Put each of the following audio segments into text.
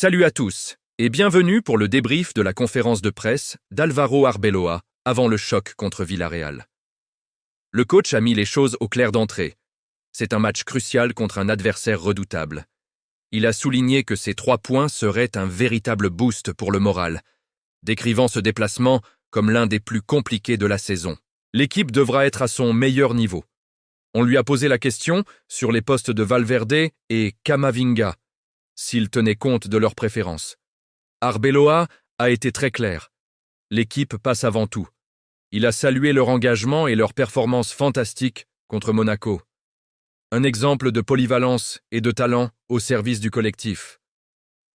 Salut à tous et bienvenue pour le débrief de la conférence de presse d'Álvaro Arbeloa avant le choc contre Villarreal. Le coach a mis les choses au clair d'entrée. C'est un match crucial contre un adversaire redoutable. Il a souligné que ces 3 points seraient un véritable boost pour le moral, décrivant ce déplacement comme l'un des plus compliqués de la saison. L'équipe devra être à son meilleur niveau. On lui a posé la question sur les postes de Valverde et Camavinga, s'ils tenaient compte de leurs préférences. Arbeloa a été très clair. L'équipe passe avant tout. Il a salué leur engagement et leur performance fantastique contre Monaco. Un exemple de polyvalence et de talent au service du collectif.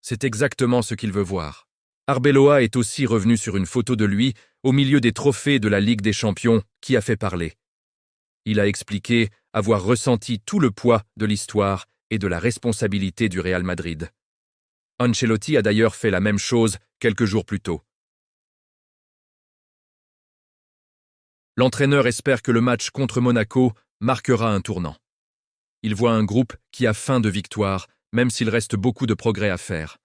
C'est exactement ce qu'il veut voir. Arbeloa est aussi revenu sur une photo de lui au milieu des trophées de la Ligue des Champions qui a fait parler. Il a expliqué avoir ressenti tout le poids de l'histoire et de la responsabilité du Real Madrid. Ancelotti a d'ailleurs fait la même chose quelques jours plus tôt. L'entraîneur espère que le match contre Monaco marquera un tournant. Il voit un groupe qui a faim de victoire, même s'il reste beaucoup de progrès à faire.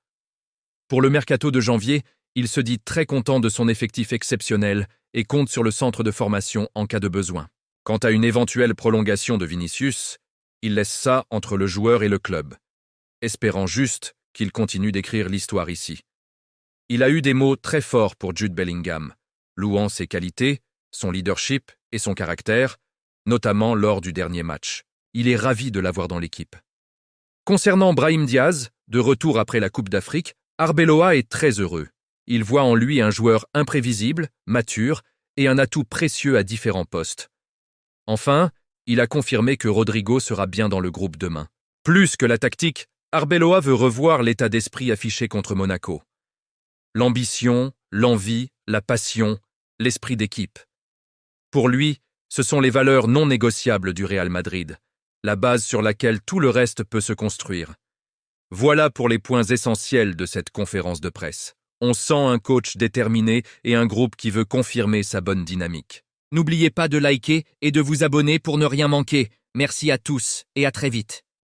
Pour le mercato de janvier, il se dit très content de son effectif exceptionnel et compte sur le centre de formation en cas de besoin. Quant à une éventuelle prolongation de Vinicius, il laisse ça entre le joueur et le club, espérant juste qu'il continue d'écrire l'histoire ici. Il a eu des mots très forts pour Jude Bellingham, louant ses qualités, son leadership et son caractère, notamment lors du dernier match. Il est ravi de l'avoir dans l'équipe. Concernant Brahim Diaz, de retour après la Coupe d'Afrique, Arbeloa est très heureux. Il voit en lui un joueur imprévisible, mature et un atout précieux à différents postes. Enfin, il a confirmé que Rodrigo sera bien dans le groupe demain. Plus que la tactique, Arbeloa veut revoir l'état d'esprit affiché contre Monaco. L'ambition, l'envie, la passion, l'esprit d'équipe. Pour lui, ce sont les valeurs non négociables du Real Madrid, la base sur laquelle tout le reste peut se construire. Voilà pour les points essentiels de cette conférence de presse. On sent un coach déterminé et un groupe qui veut confirmer sa bonne dynamique. N'oubliez pas de liker et de vous abonner pour ne rien manquer. Merci à tous et à très vite.